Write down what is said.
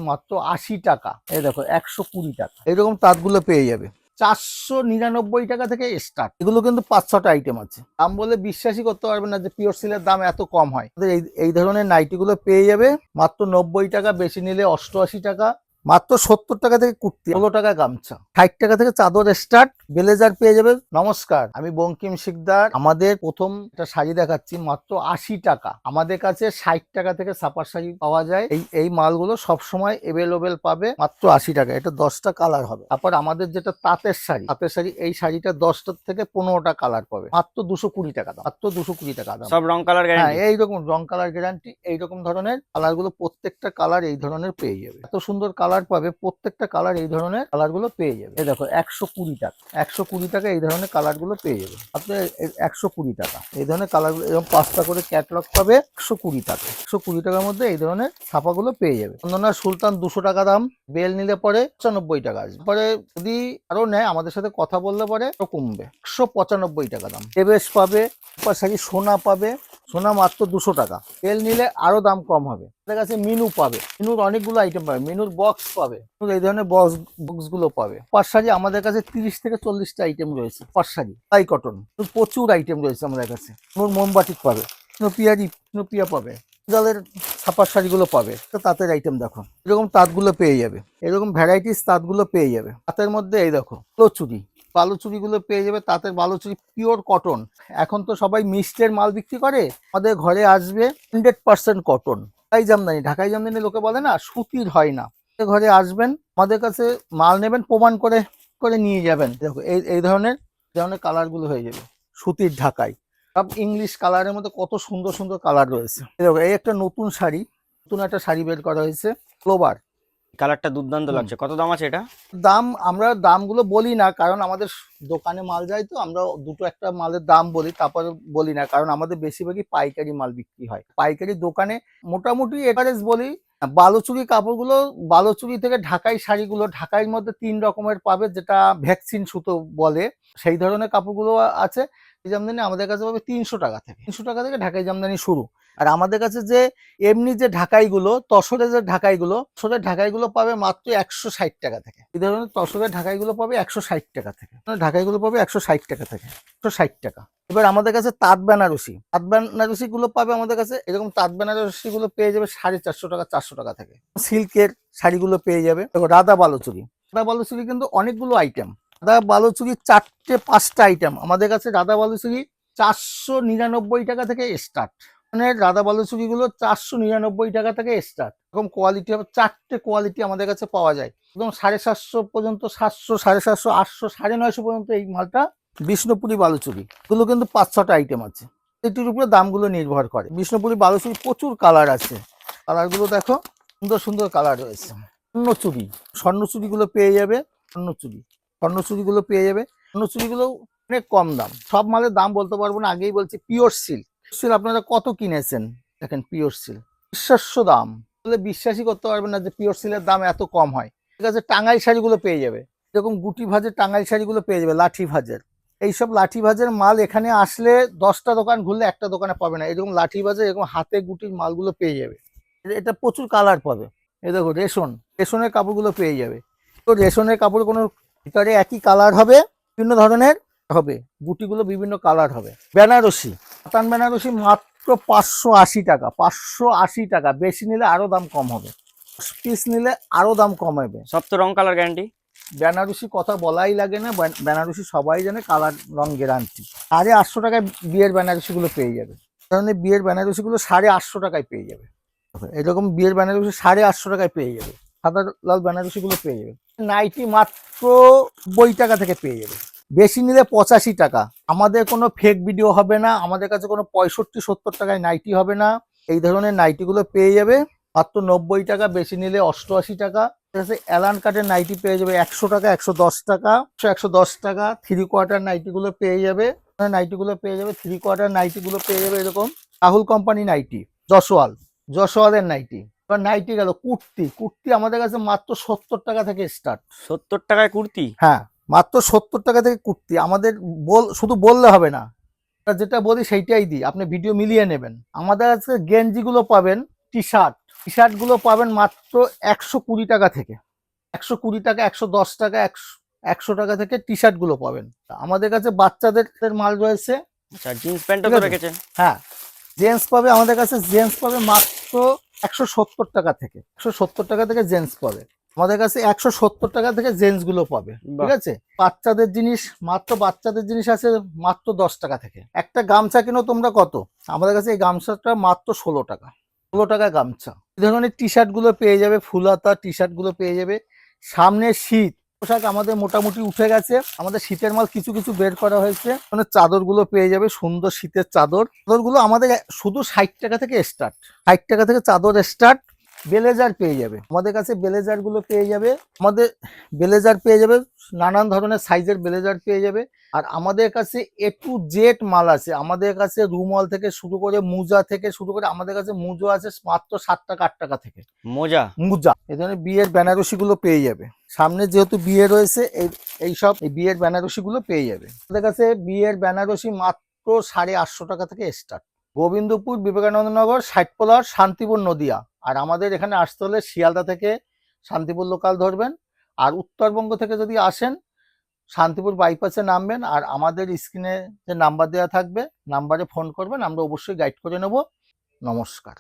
মাত্র ৮০ টাকা। এই দেখো ১২০ টাকা এরকম তাঁতগুলো পেয়ে যাবে। ৪৯৯ টাকা থেকে স্টার্ট। এগুলো কিন্তু ৫-৬টা আইটেম আছে। দাম বলে বিশ্বাসই করতে পারবেন না যে পিওর সিল্কের দাম এত কম হয়। এই ধরনের নাইটিগুলো পেয়ে যাবে মাত্র ৯০ টাকা, বেশি নিলে ৮৮ টাকা। মাত্র ৭০ টাকা থেকে কুর্তি, ১৬ টাকা গামছা, ৬০ টাকা থেকে চাদর স্টার্ট, ব্লেজার পেয়ে যাবে। নমস্কার, আমি বঙ্কিম শিকদার। আমাদের প্রথম একটা শাড়ি দেখাচ্ছি মাত্র ৮০ টাকা। আমাদের কাছে ৬০ টাকা থেকে ছাপার শাড়ি পাওয়া যায়। এই মালগুলো সবসময় এভেলেবেল পাবে মাত্র ৮০ টাকা। এটা 10টা কালার হবে। তারপর আমাদের যেটা তাঁতের শাড়ি, এই শাড়িটা 10টা থেকে 15টা কালার পাবে মাত্র 220 টাকা দাম। মাত্র 220 টাকা দাম। সব রং কালার গ্যারান্টি। হ্যাঁ, এইরকম রং কালার গ্যারান্টি। এইরকম ধরনের কালার গুলো প্রত্যেকটা কালার এই ধরনের পেয়ে যাবে। এত সুন্দর কালার পাবে, প্রত্যেকটা কালার এই ধরনের কালার গুলো পেয়ে যাবে। এই দেখো 120 টাকা, 120 টাকা এই ধরনের কালার গুলো পেয়ে যাবে। আপনি 120 টাকা এই ধরনের কালার গুলো, এরকম 5টা করে ক্যাটালগ পাবে 120 টাকা। 120 টাকার মধ্যে এই ধরনের ছাপাগুলো পেয়ে যাবে। চন্দনা সুলতান 200 টাকা দাম। বেল নিলে পরে 95 টাকা আসবে। পরে যদি আরো নেয় আমাদের সাথে কথা বললে পরে কমবে। 195 টাকা দাম। এবেশ পাবে, শাড়ি সোনা পাবে, সোনা মাত্র 200 টাকা। তেল নিলে আরো দাম কম হবে। আমাদের কাছে মিনু পাবে, মিনুর অনেকগুলো আইটেম পাবে। মিনুর বক্স পাবে, এই ধরনের বক্স গুলো পাবে। পাঁচ শাড়ি আমাদের কাছে 30 থেকে 40টা আইটেম রয়েছে। পাঁচ শাড়ি তাই কটন প্রচুর আইটেম রয়েছে আমাদের কাছে। মোমবাটিক পাবে, পিয়া পাবে, জলের ছাপার শাড়িগুলো পাবে। তো তাঁতের আইটেম দেখো, এরকম তাঁতগুলো পেয়ে যাবে। এরকম ভ্যারাইটিস তাঁতগুলো পেয়ে যাবে। তাঁতের মধ্যে এই দেখো চুড়ি, বালুচুরিগুলো পেয়ে যাবে। তাঁতের বালুচুরি পিওর কটন। এখন তো সবাই মিক্সডের মাল বিক্রি করে, আমাদের ঘরে আসবে 100% কটন। ঢাকাই জামদানি লোকে বলে না সুতির হয় না। ঘরে আসবেন, আমাদের কাছে মাল নেবেন, প্রমাণ করে করে নিয়ে যাবেন। দেখো এই ধরনের কালার গুলো হয়ে যাবে সুতির ঢাকাই। সব ইংলিশ কালারের মধ্যে কত সুন্দর সুন্দর কালার রয়েছে। দেখো এই একটা নতুন একটা শাড়ি বের করা হয়েছে ক্লোবার। কালারটা দুর্দান্ত লাগছে। কত দাম আছে এটা? দাম আমরা দামগুলো বলি না, কারণ আমাদের দোকানে মাল যায় তো আমরা দুটো একটা মালের দাম বলি, তারপরে বলি না, কারণ আমাদের বেশিরভাগই পাইকারি মাল বিক্রি হয়। পাইকারি দোকানে মোটামুটি এভারেজ বলি। বালুচুরি কাপড়গুলো, বালুচুরি থেকে ঢাকাই শাড়িগুলো, ঢাকাইয়ের মধ্যে 3 রকমের পাবে, যেটা ভ্যাকসিন সুতো বলে, সেই ধরনের কাপড়গুলো আছে। জামদানি আমাদের কাছে পাবে 300 টাকা থেকে। 300 টাকা থেকে ঢাকাই জামদানি শুরু। আর আমাদের কাছে যে এমনি যে ঢাকাইগুলো, তসরের যে ঢাকাইগুলো পাবে মাত্র 160 টাকা থেকে। এই ধরনের তসরের ঢাকাইগুলো পাবে 160 টাকা থেকে। ঢাকাইগুলো পাবে 160 টাকা থেকে, 160 টাকা। এবার আমাদের কাছে তাঁত বেনারসি গুলো পাবে আমাদের কাছে। এরকম তাঁত বেনারসি গুলো পেয়ে যাবে 450 টাকা, 400 টাকা থেকে। সিল্কের শাড়িগুলো পেয়ে যাবে। দেখো রাধা বালুচুরি কিন্তু অনেকগুলো আইটেম। রাধা বালুচুরি 4-5টা আইটেম আমাদের কাছে। রাধা বালুচুরি 499 টাকা থেকে স্টার্ট। মানে রাধা বালুচুরি গুলো 499 টাকা থেকে স্টার্ট। এরকম কোয়ালিটি হবে, 4টে কোয়ালিটি আমাদের কাছে পাওয়া যায়। একদম 750 পর্যন্ত, 700, 750, 800, 950 পর্যন্ত এই মালটা। বিষ্ণুপুরি বালুচুরি গুলো কিন্তু 5-6টা আইটেম আছে। এটির উপরে দামগুলো নির্ভর করে। বিষ্ণুপুরি বালুচুরি প্রচুর কালার আছে। কালারগুলো দেখো, সুন্দর সুন্দর কালার রয়েছে। স্বর্ণচুরি গুলো পেয়ে যাবে। স্বর্ণচুরি গুলো পেয়ে যাবে। স্বর্ণচুরি গুলো অনেক কম দাম। সব মালের দাম বলতে পারবো না, আগেই বলছি। পিওর সিল্ক আপনারা কত কিনেছেন দেখেন। পিওর সিল্ক বিশ্বাস্য দাম বলে বিশ্বাসই করতে পারবেন না যে পিওর সিল্কের দাম এত কম হয়। ঠিক আছে, টাঙ্গাইল শাড়িগুলো পেয়ে যাবে। এরকম গুটি ভাজের টাঙ্গাইল শাড়িগুলো পেয়ে যাবে, লাঠি ভাজের। এইসব লাঠি ভাজের মাল এখানে আসলে 10টা দোকান ঘুরলে একটা দোকানে পাবে না। এরকম লাঠি ভাজের, এরকম হাতে গুটির মালগুলো পেয়ে যাবে। এটা প্রচুর কালার পাবে। এই দেখো রেশনের কাপড়গুলো পেয়ে যাবে। তো রেশনের কাপড় কোনো ভিতরে একই কালার হবে, বিভিন্ন ধরনের হবে, গুটিগুলো বিভিন্ন কালার হবে। বেনারসি, কাতান বেনারসি মাত্র 580 টাকা। 580 টাকা, বেশি নিলে আরো দাম কম হবে। 10 পিস নিলে আরো দাম কম হবে। সব তো রং কালার গ্যারান্টি। বেনারসি কথা বলাই লাগে না, বেনারসি সবাই জানে, কালার রং গ্যারান্টি। 850 টাকায় বিয়ের বেনারসি গুলো পেয়ে যাবে। কারণ বিয়ের বেনারসি গুলো 850 টাকায় পেয়ে যাবে। এরকম বিয়ের বেনারসি 850 টাকায় পেয়ে যাবে। সাদা লাল বেনারসি গুলো পেয়ে যাবে। নাইটি মাত্র 90 টাকা থেকে পেয়ে যাবে। বেশি নিলে 85 টাকা। আমাদের কোনো ফেক ভিডিও হবে না। আমাদের কাছে কোনো 65-70 টাকায় নাইটি হবে না। এই ধরনের নাইটি গুলো পেয়ে যাবে মাত্র 90 টাকা, বেশি নিলে 88 টাকা। অ্যালান কাটের নাইটি পেয়ে যাবে 100 টাকা, 110 টাকা, 110 টাকা। 3/4 নাইটি গুলো পেয়ে যাবে। 3/4 নাইটি গুলো পেয়ে যাবে। এরকম রাহুল কোম্পানি নাইটি, যশোয়ালের নাইটি। এবার নাইটি গেল। কুর্তি আমাদের কাছে মাত্র 70 টাকা থেকে স্টার্ট। 70 টাকায় কুর্তি? হ্যাঁ, মাত্র 70 টাকা থেকে কুর্তি। আমাদের শুধু বললে হবে না, যেটা বলি সেইটাই দিই, আপনি ভিডিও মিলিয়ে নেবেন। আমাদের কাছে গেঞ্জিগুলো পাবেন, টি শার্ট টি শার্ট গুলো পাবেন মাত্র 120 টাকা থেকে, 120 টাকা, 110 টাকা, 100 টাকা থেকে টি শার্ট গুলো পাবেন। আমাদের কাছে বাচ্চাদের মাল রয়েছে। আচ্ছা, জিন্স প্যান্টও ঠিক তো আছে। রেখেছেন। হ্যাঁ, জেন্টস পাবে আমাদের কাছে, জেন্টস পাবে মাত্র 170 টাকা থেকে, 170 টাকা থেকে জেন্টস পাবে আমাদের কাছে, 170 টাকা থেকে জেন্টস গুলো পাবে। বাহ। ঠিক আছে। বাচ্চাদের জিনিস, মাত্র বাচ্চাদের জিনিস আছে মাত্র 10 টাকা থেকে। একটা গামছা কিনো তোমরা কত, আমাদের কাছে এই গামছাটা মাত্র 16 টাকা, 16 টাকায় গামছা। এই ধরনের টি শার্ট গুলো পেয়ে যাবে, ফুলাতা টি শার্ট গুলো পেয়ে যাবে। সামনে শীত, পোশাক আমাদের মোটামুটি উঠে গেছে, আমাদের শীতের মাল কিছু কিছু বের করা হয়েছে। মানে চাদর গুলো পেয়ে যাবে, সুন্দর শীতের চাদর। চাদরগুলো আমাদের শুধু 60 টাকা থেকে স্টার্ট, 60 টাকা থেকে চাদর স্টার্ট। ব্লেজার পেয়ে যাবে আমাদের কাছে, ব্লেজার গুলো পেয়ে যাবে আমাদের, ব্লেজার পেয়ে যাবে, নানান ধরনের সাইজের ব্লেজার পেয়ে যাবে। আর আমাদের কাছে এ টু জেড মাল আছে, আমাদের কাছে রুমাল থেকে শুরু করে, মোজা থেকে শুরু করে, আমাদের কাছে মোজো আছে মাত্র 7 টাকা 8 টাকা থেকে। মোজা। মোজা, এই ধরনের বিয়ের বেনারসি গুলো পেয়ে যাবে। সামনে যেহেতু বিয়ে রয়েছে, এই সব এই বিয়ের বেনারসি গুলো পেয়ে যাবে আমাদের কাছে। বিয়ের বেনারসি মাত্র 850 টাকা থেকে স্টার্ট। গোবিন্দপুর, বিবেকানন্দ নগর, ষাটপোলার, শান্তিপুর, নদিয়া। আর আমাদের এখানে আসতে হলে শিয়ালদা থেকে শান্তিপুর লোকাল ধরবেন। আর উত্তরবঙ্গ থেকে যদি আসেন, শান্তিপুর বাইপাসে নামবেন। আর আমাদের স্ক্রিনে যে নাম্বার দেওয়া থাকবে, নাম্বারে ফোন করবেন, আমরা অবশ্যই গাইড করে নেব। নমস্কার।